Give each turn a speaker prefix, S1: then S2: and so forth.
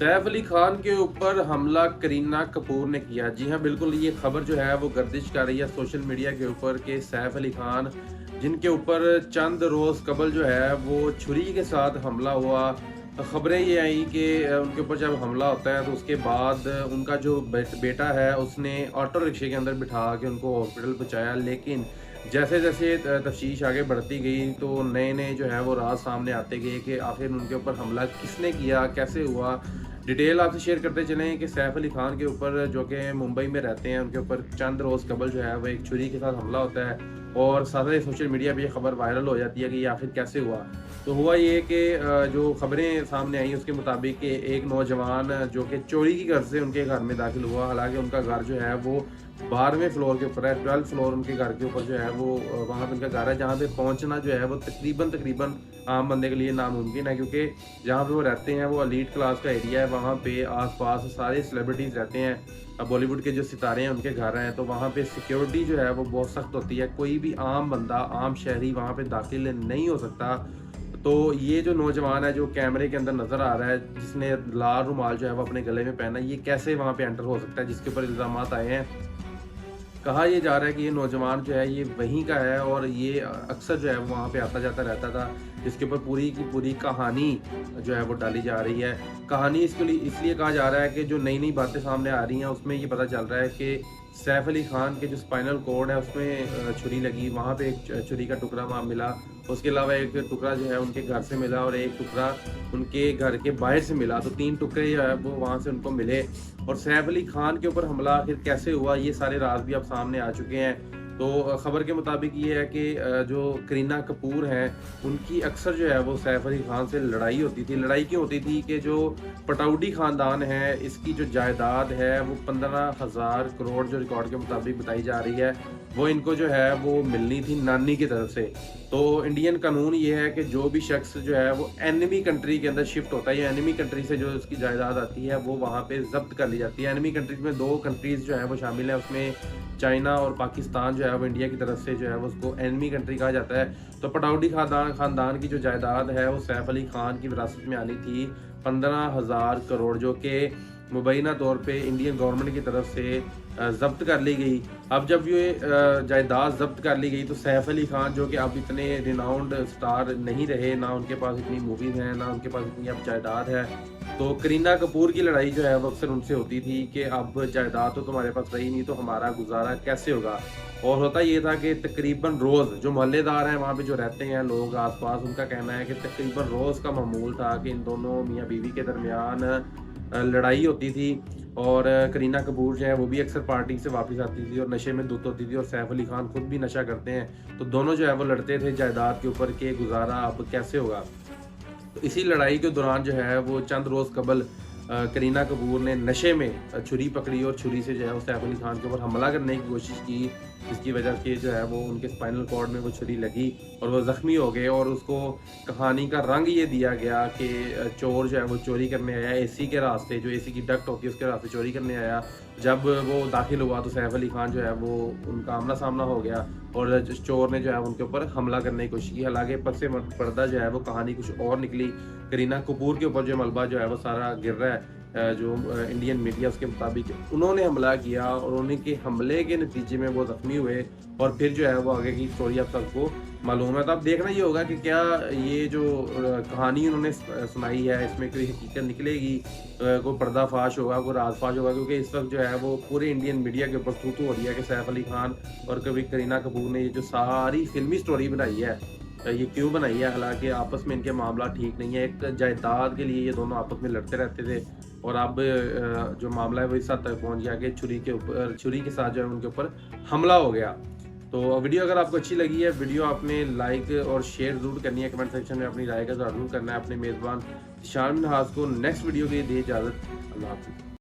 S1: सैफ अली खान के ऊपर हमला करीना कपूर ने किया। जी हाँ, बिल्कुल ये खबर जो है वो गर्दिश कर रही है सोशल मीडिया के ऊपर कि सैफ अली खान जिनके ऊपर चंद रोज़ कबल जो है वो छुरी के साथ हमला हुआ। खबरें ये आई कि उनके ऊपर जब हमला होता है तो उसके बाद उनका जो बेटा है उसने ऑटो रिक्शे के अंदर बिठा के उनको हॉस्पिटल पहुँचाया। लेकिन जैसे जैसे तफ्तीश आगे बढ़ती गई तो नए नए जो है वो राज सामने आते गए कि आखिर उनके ऊपर हमला किसने किया, कैसे हुआ। डिटेल आपसे शेयर करते चलें कि सैफ अली खान के ऊपर जो कि मुंबई में रहते हैं, उनके ऊपर चंद रोज़ कबल जो है वो एक छुरी के साथ हमला होता है और सारे सोशल मीडिया पे ये खबर वायरल हो जाती है कि ये आखिर कैसे हुआ। तो हुआ ये कि जो खबरें सामने आई उसके मुताबिक कि एक नौजवान जो कि चोरी की गर्ज से उनके घर में दाखिल हुआ। हालांकि उनका घर जो है वो 12वें फ्लोर के ऊपर है, 12th फ्लोर उनके घर के ऊपर जो है वो वहाँ पे उनका घर है, जहाँ पे पहुँचना जो है वो तकरीबन आम बंदे के लिए नामुमकिन है, क्योंकि जहाँ पे वो रहते हैं वो एलीट क्लास का एरिया है। वहाँ पे आसपास सारे सेलिब्रिटीज़ रहते हैं, बॉलीवुड के जो सितारे हैं उनके घर हैं, तो वहाँ पे सिक्योरिटी जो है वो बहुत सख्त होती है। कोई भी आम बंदा, आम शहरी वहाँ पे दाखिल नहीं हो सकता। तो ये जो नौजवान है जो कैमरे के अंदर नज़र आ रहा है, जिसने लाल रुमाल जो है वो अपने गले में पहना, ये कैसे वहाँ पे एंटर हो सकता है, जिसके ऊपर इल्ज़ामात आए हैं। कहा ये जा रहा है कि ये नौजवान जो है ये वहीं का है और ये अक्सर जो है वो वहाँ पे आता जाता रहता था, जिसके ऊपर पूरी की पूरी कहानी जो है वो डाली जा रही है। कहानी इसके लिए इसलिए कहा जा रहा है कि जो नई नई बातें सामने आ रही हैं उसमें ये पता चल रहा है कि सैफ अली खान के जो स्पाइनल कॉर्ड है उसमें छुरी लगी, वहाँ पे एक छुरी का टुकड़ा वहाँ मिला। उसके अलावा एक टुकड़ा जो है उनके घर से मिला और एक टुकड़ा उनके घर के बाहर से मिला। तो 3 टुकड़े जो है वो वहाँ से उनको मिले। और सैफ अली खान के ऊपर हमला आखिर कैसे हुआ, ये सारे राज भी अब सामने आ चुके हैं। तो खबर के मुताबिक ये है कि जो करीना कपूर हैं उनकी अक्सर जो है वो सैफ अली खान से लड़ाई होती थी। लड़ाई क्यों होती थी कि जो पटौडी ख़ानदान है इसकी जो जायदाद है वो 15,000 करोड़ जो रिकॉर्ड के मुताबिक बताई जा रही है, वो इनको जो है वो मिलनी थी नानी की तरफ से। तो इंडियन कानून ये है कि जो भी शख्स जो है वो एनिमी कंट्री के अंदर शिफ्ट होता है या एनिमी कंट्री से जो उसकी जायदाद आती है वो वहाँ पे जब्त कर ली जाती है। एनिमी कंट्रीज में 2 कंट्रीज़ जो है वो शामिल है, उसमें चाइना और पाकिस्तान जो है वो इंडिया की तरफ से जो है वो उसको एनिमी कंट्री कहा जाता है। तो पटौडी खानदान की जो जायदाद है वो सैफ अली खान की विरासत में आनी थी 15,000 करोड़, जो कि मुबैना तौर पे इंडियन गवर्नमेंट की तरफ से ज़ब्त कर ली गई। अब जब ये जायदाद ज़ब्त कर ली गई तो सैफ अली खान जो कि अब इतने रिनाउंड स्टार नहीं रहे, ना उनके पास इतनी मूवीज़ हैं, ना उनके पास इतनी अब जायदाद है। तो करीना कपूर की लड़ाई जो है वो अक्सर उनसे होती थी कि अब जायदाद तो तुम्हारे पास रही नहीं, तो हमारा गुजारा कैसे होगा। और होता ये था कि तकरीबन रोज़ जो मोहल्लेदार हैं वहाँ पे जो रहते हैं लोग आस-पास, उनका कहना है कि तकरीबन रोज़ का मामूल था कि इन दोनों मियाँ बीवी के दरमियान लड़ाई होती थी। और करीना कपूर जो है वो भी अक्सर पार्टी से वापस आती थी और नशे में धुत होती थी, और सैफ अली खान खुद भी नशा करते हैं। तो दोनों जो है वो लड़ते थे जायदाद के ऊपर कि गुजारा अब कैसे होगा। तो इसी लड़ाई के दौरान जो है वो चंद रोज़ कबल करीना कपूर ने नशे में छुरी पकड़ी और छुरी से जो है वो सैफ अली खान के ऊपर हमला करने की कोशिश की, जिसकी वजह से जो है वो उनके स्पाइनल कॉर्ड में वो छुरी लगी और वो ज़ख्मी हो गए। और उसको कहानी का रंग ये दिया गया कि चोर जो है वो चोरी करने आया एसी के रास्ते, जो एसी की डक्ट होती है उसके रास्ते चोरी करने आया। जब वो दाखिल हुआ तो सैफ अली खान जो है वो उनका आमना सामना हो गया और चोर ने जो है उनके ऊपर हमला करने की कोशिश की। हालांकि पसे पर्दा जो है वो कहानी कुछ और निकली। करीना कपूर के ऊपर जो मलबा जो है वो सारा गिर रहा है, जो इंडियन मीडिया उसके मुताबिक उन्होंने हमला किया और उनके हमले के नतीजे में वो ज़ख्मी हुए। और फिर जो है वो आगे की स्टोरी अब सबको मालूम है। तो अब देखना ये होगा कि क्या ये जो कहानी उन्होंने सुनाई है इसमें कोई हकीकत निकलेगी, कोई पर्दाफाश होगा, कोई राजफाश होगा। क्योंकि इस वक्त जो है वो पूरे इंडियन मीडिया के ऊपर थू हो रही है कि सैफ अली खान और कभी करीना कपूर ने ये जो सारी फिल्मी स्टोरी बनाई है ये क्यों बनाई है। हालांकि आपस में इनके मामला ठीक नहीं है, एक जायदाद के लिए ये दोनों आपस में लड़ते रहते थे और अब जो मामला है वो इस हद तक पहुंच गया कि छुरी के साथ जो है उनके ऊपर हमला हो गया। तो वीडियो अगर आपको अच्छी लगी है, वीडियो आपने लाइक और शेयर ज़रूर करनी है, कमेंट सेक्शन में अपनी राय का ज़रूर करना है। अपने मेज़बान शान मिनहास को नेक्स्ट वीडियो के लिए दे इजाज़त। अल्लाह हाफ़िज़।